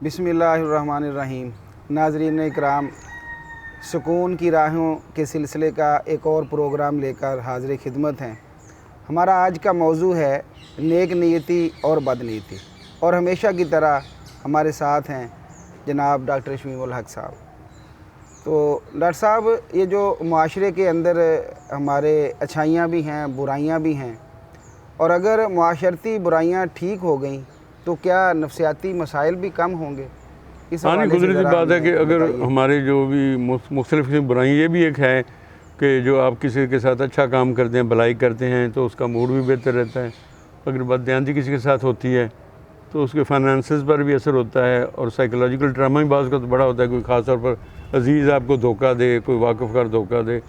बिस्मिल्लाहिर्रहमानिर्रहीम। नाज़रीन इकराम, सुकून की राहों के सिलसिले का एक और प्रोग्राम लेकर हाज़िर खिदमत हैं। हमारा आज का मौजू है नेक नीयती और बदनीयती, और हमेशा की तरह हमारे साथ हैं जनाब डॉक्टर शमीमुल हक साहब। तो डॉक्टर साहब, ये जो माशरे के अंदर हमारे अच्छाइयाँ भी हैं, बुराइयाँ भी हैं, और अगर माशरती बुराइयाँ ठीक हो गई तो क्या नफसियाती मसाइल भी कम होंगे? इस हाँ, नहीं, कुदरती बात है कि अगर हमारे जो भी मुख्तलिफ बुराई ये भी एक है कि जो आप किसी के साथ अच्छा काम करते हैं, भलाई करते हैं, तो उसका मूड भी बेहतर रहता है। अगर बददियानती किसी के साथ होती है तो उसके फाइनेंसेस पर भी असर होता है, और साइकोलॉजिकल ट्रामा भी बाज़ का तो बड़ा होता है। कोई ख़ास तौर पर अजीज़ आपको धोखा दे, कोई वाक़फ़कार धोखा दे,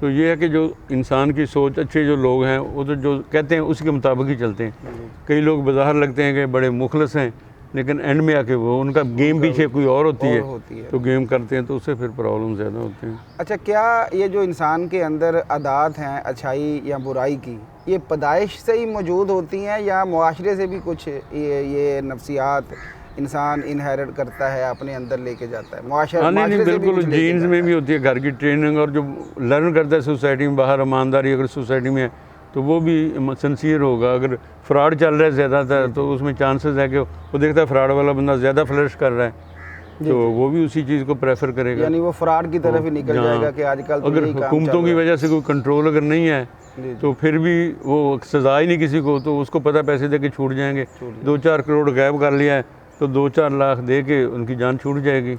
तो ये है कि जो इंसान की सोच, अच्छे जो लोग हैं वो तो जो कहते हैं उसके मुताबिक ही चलते हैं। कई लोग बाज़ार लगते हैं कि बड़े मुखलस हैं, लेकिन एंड में आके वो उनका गेम पीछे कोई और होती है, तो गेम करते हैं, तो उससे फिर प्रॉब्लम ज़्यादा होते हैं। अच्छा, क्या ये जो इंसान के अंदर आदात हैं अच्छाई या बुराई की, ये पैदाइश से ही मौजूद होती हैं या मुआशरे से भी कुछ ये नफ्सियात इंसान इनहेरिट करता है, अपने अंदर लेके जाता है? हाँ, नहीं, बिल्कुल जीन्स में भी होती है, घर की ट्रेनिंग, और जो लर्न करता है सोसाइटी में, बाहर ईमानदारी अगर सोसाइटी में है तो वो भी सिंसियर होगा। अगर फ्रॉड चल रहा है ज़्यादातर तो उसमें चांसेस है कि वो देखता है फ्रॉड वाला बंदा ज़्यादा फ्लर्ट कर रहा है, तो वो भी उसी चीज़ को प्रेफर करेगा, यानी वो फ्रॉड की तरफ ही निकल जाएगा कि आजकल तो अगर हुकूमतों की वजह से कोई कंट्रोल अगर नहीं है तो फिर भी वो सज़ा ही नहीं किसी को, तो उसको पता पैसे दे के छूट जाएंगे। 2-4 करोड़ गायब कर लिया है तो 2-4 लाख दे के उनकी जान छूट जाएगी।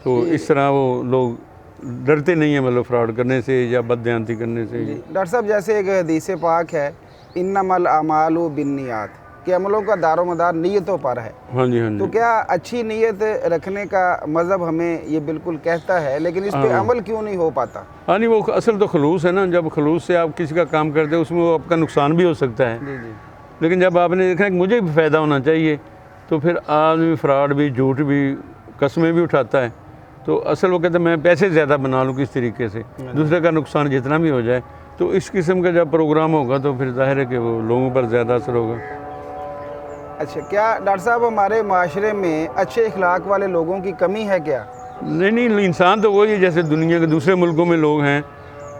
तो इस तरह वो लोग डरते नहीं है, मतलब फ्रॉड करने से या बददियानती करने से। डॉक्टर साहब, जैसे एक हदीस पाक है, इन्नमल अमालु बिन्नियात, कि अमलों का दारोमदार नीयतों पर है। हाँ जी, हाँ जी। तो क्या अच्छी नीयत रखने का मज़हब हमें ये बिल्कुल कहता है, लेकिन इस पे अमल क्यों नहीं हो पाता? हाँ, नहीं, वो असल तो खलूस है ना। जब खलूस से आप किसी का काम करते हैं उसमें वो आपका नुकसान भी हो सकता है, लेकिन जब आपने देखा कि मुझे भी फ़ायदा होना चाहिए, तो फिर आदमी फ्रॉड भी, झूठ भी, कस्में भी उठाता है। तो असल वो कहते हैं मैं पैसे ज़्यादा बना लूँ किस तरीके से, दूसरे का नुकसान जितना भी हो जाए। तो इस किस्म का जब प्रोग्राम होगा तो फिर जाहिर है कि वो लोगों पर ज़्यादा असर होगा। अच्छा, क्या डॉक्टर साहब हमारे माशरे में अच्छे इखलाक वाले लोगों की कमी है क्या? नहीं, इंसान तो वही है जैसे दुनिया के दूसरे मुल्कों में लोग हैं,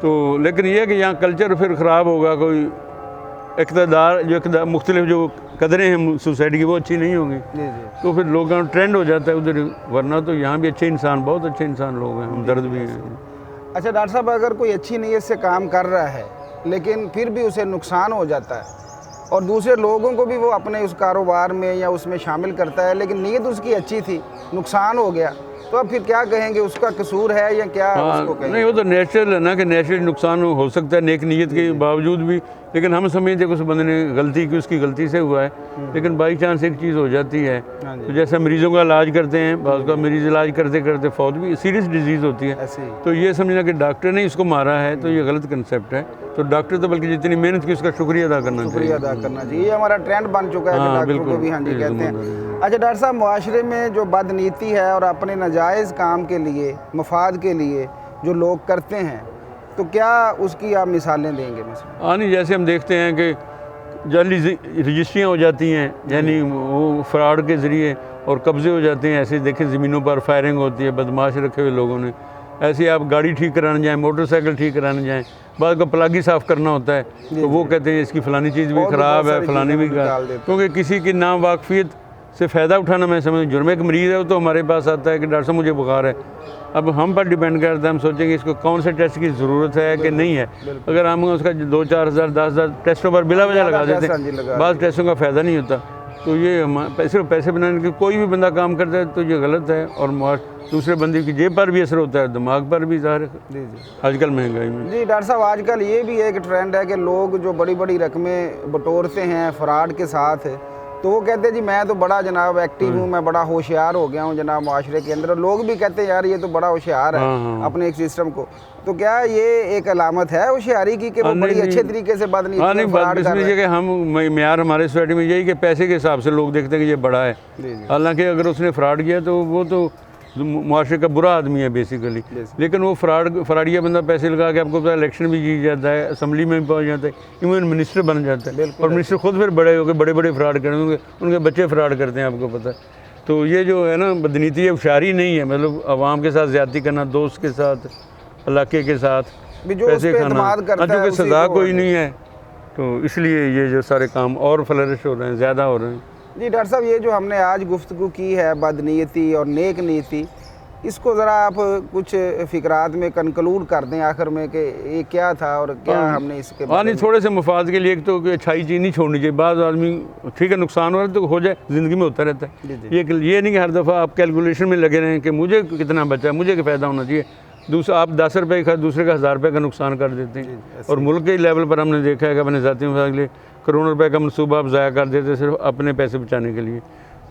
तो लेकिन ये है कि यहाँ कल्चर फिर ख़राब होगा। कोई इक़्तिदार जो मुख्तलिफ जो कदरें हैं सोसाइटी की वो अच्छी नहीं होंगी, तो फिर लोगों का ट्रेंड हो जाता है उधर। वरना तो यहाँ भी अच्छे इंसान, बहुत अच्छे इंसान लोग हैं, हमदर्द भी हैं। अच्छा डॉक्टर साहब, अगर कोई अच्छी नीयत से काम कर रहा है लेकिन फिर भी उसे नुकसान हो जाता है, और दूसरे लोगों को भी वो अपने उस कारोबार में या उसमें शामिल करता है, लेकिन नीयत उसकी अच्छी थी, नुकसान हो गया, तो अब फिर क्या कहेंगे, उसका कसूर है या क्या? उसको कहेंगे? नहीं, वो तो नेचुरल है ना कि नेचुरल नुकसान हो सकता है नेक नीयत के बावजूद भी, लेकिन हम समझते हैं कि उस बंदे ने गलती की, उसकी गलती से हुआ है, लेकिन बाई चांस एक चीज़ हो जाती है। तो जैसे मरीज़ों का इलाज करते हैं, बाज़ का मरीज़ इलाज करते करते फौत भी, सीरियस डिजीज़ होती है, तो ये समझना कि डॉक्टर ने इसको मारा है, तो ये गलत कंसेप्ट है। तो डॉक्टर तो बल्कि जितनी मेहनत की उसका शुक्रिया अदा करना चाहिए। ये हमारा ट्रेंड बन चुका है, डॉक्टरों को भी हाँ जी कहते हैं। अच्छा डॉक्टर साहब, मुआशरे में जो बदनीति है और अपने नाजायज़ काम के लिए, मफाद के लिए जो लोग करते हैं, तो क्या उसकी आप मिसालें देंगे? हाँ, नहीं, जैसे हम देखते हैं कि जाली रजिस्ट्रियाँ हो जाती हैं, यानी वो फ्रॉड के ज़रिए, और कब्ज़े हो जाते हैं। ऐसे देखें ज़मीनों पर फायरिंग होती है बदमाश रखे हुए लोगों ने। ऐसे आप गाड़ी ठीक कराने जाएँ, मोटरसाइकिल ठीक कराने जाएँ, बाद का प्लग ही साफ़ करना होता है, तो वो कहते हैं इसकी फ़लानी चीज़ भी ख़राब है, फ़लानी भी, क्योंकि किसी की ना वाकफियत से फ़ायदा उठाना, मैं समझ जुर्म। एक मरीज़ है वो तो हमारे पास आता है कि डॉक्टर साहब मुझे बुखार है, अब हम पर डिपेंड करता है, हम सोचेंगे इसको कौन से टेस्ट की ज़रूरत है कि नहीं है। अगर हम उसका 2-4 हज़ार 10,000 टेस्टों पर बिला वजह लगा देते हैं, बाद टेस्टों का फ़ायदा नहीं होता। तो ये सिर्फ पैसे बनाने के कोई भी बंदा काम करता है तो ये गलत है, और दूसरे बंदे की जेब पर भी असर होता है, दिमाग पर भी ज़ाहिर है आजकल महंगाई में। जी डॉक्टर साहब, आजकल ये भी एक ट्रेंड है कि लोग जो बड़ी बड़ी रकमें बटोरते हैं फ्रॉड के साथ, तो वो कहते हैं जी मैं तो बड़ा जनाब एक्टिव हूँ, मैं बड़ा होशियार हो गया हूँ जनाब माशरे के अंदर, और लोग भी कहते हैं यार ये तो बड़ा होशियार है अपने एक सिस्टम को। तो क्या ये एक अलामत है होशियारी की कि वो बड़ी अच्छे तरीके से बात नहीं? हाँ, नहीं, बात इसमें ये कि हम मेयार हमारे सोसाइटी में यही कि पैसे के हिसाब से लोग देखते हैं कि ये बड़ा है, हालांकि अगर उसने फ्रॉड किया तो वो तो मुआशरे का बुरा आदमी है बेसिकली। लेकिन वो फ्रॉडिया बंदा पैसे लगा के, आपको पता है इलेक्शन भी जीत जाता है, असम्बली में भी पहुंच जाता है, इवन मिनिस्टर बन जाता है, और मिनिस्टर खुद फिर बड़े हो गए बड़े बड़े फ्रॉड करेंगे, उनके बच्चे फ्रॉड करते हैं, आपको पता है। तो ये जो है ना बदनीति है होशियारी नहीं है, मतलब आवाम के साथ ज़्यादती करना, दोस्त के साथ, इलाके के साथ भी जो उस पैसे पे खाना, एतमाद करता है चूँकि उसी सज़ा को कोई नहीं है, तो इसलिए ये जो सारे काम और फ्लरिश हो रहे हैं, ज़्यादा हो रहे हैं। जी डॉक्टर साहब, ये जो हमने आज गुफ्तगू की है बदनीयती और नेक नीति, इसको ज़रा आप कुछ फ़िक्रात में कंक्लूड कर दें आखिर में कि ये क्या था और क्या हमने इसके हाँ नहीं, थोड़े से मफाद के लिए एक तो कि अच्छाई चीज़ नहीं छोड़नी चाहिए। बाज़ आदमी ठीक है नुकसान हो रहा है तो हो जाए, ज़िंदगी में होता रहता है। ये नहीं कि हर दफ़ा आप कैलकुलेशन में लगे रहें कि मुझे कितना बचा है, मुझे क्या फ़ायदा होना चाहिए। दूसरा आप 10 रुपये का दूसरे का 1000 रुपये का नुकसान कर देते हैं। और मुल्क के लेवल पर हमने देखा है कि अपने ज़ाती मफाद के लिए करोड़ों रुपये का मनसूबा आप ज़ाया कर देते सिर्फ अपने पैसे बचाने के लिए।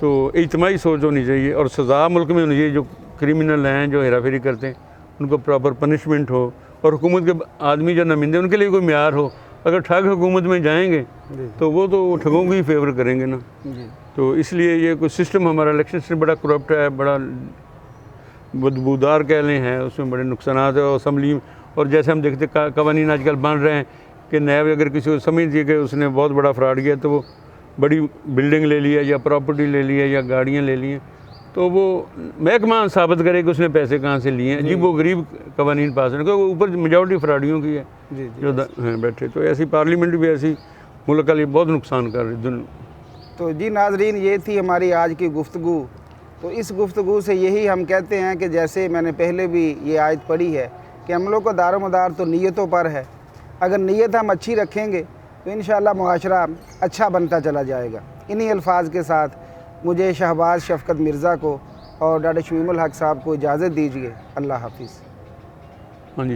तो इज्तिमाई सोच होनी चाहिए और सज़ा मुल्क में होनी चाहिए। जो क्रिमिनल हैं, जो हेरा फेरी करते हैं, उनको प्रॉपर पनिशमेंट हो, और हुकूमत के आदमी जो नमिंदे उनके लिए कोई म्यार हो। अगर ठग हुकूमत में जाएंगे तो वो तो ठगों को ही फेवर करेंगे ना। तो इसलिए ये कोई सिस्टम, हमारा इलेक्शन सिस्टम बड़ा करप्ट है, बड़ा बदबूदार कह लें हैं, उसमें बड़े नुकसान है। और असम्बली और जैसे हम देखते कवानीन आजकल बन रहे हैं कि नैब अगर किसी को समझ दिए कि उसने बहुत बड़ा फ्रॉड किया तो वो बड़ी बिल्डिंग ले लिया या प्रॉपर्टी ले लिया या गाड़ियाँ ले ली हैं, तो वो महकमा साबित करे कि उसने पैसे कहाँ से लिए हैं। जी वो गरीब कवानीन पास है, क्योंकि ऊपर मेजॉरिटी फ्रॉडियों की है जो हैं बैठे। तो ऐसी पार्लियामेंट भी ऐसी मुल्क का लिए बहुत नुकसान कर रही। तो जी नाजरीन, ये थी हमारी आज की गुफ्तगू। तो इस गुफ्तगू से यही हम कहते हैं कि जैसे मैंने पहले भी ये आयत पढ़ी है कि हम लोग का दारोमदार तो नीयतों पर है। अगर नीयत हम अच्छी रखेंगे तो इंशाअल्लाह मुआशरा अच्छा बनता चला जाएगा। इन्हीं अल्फाज के साथ मुझे शहबाज शफ़क़त मिर्ज़ा को और डॉक्टर शमीमुल हक़ साहब को इजाज़त दीजिए। अल्लाह हाफ़िज़।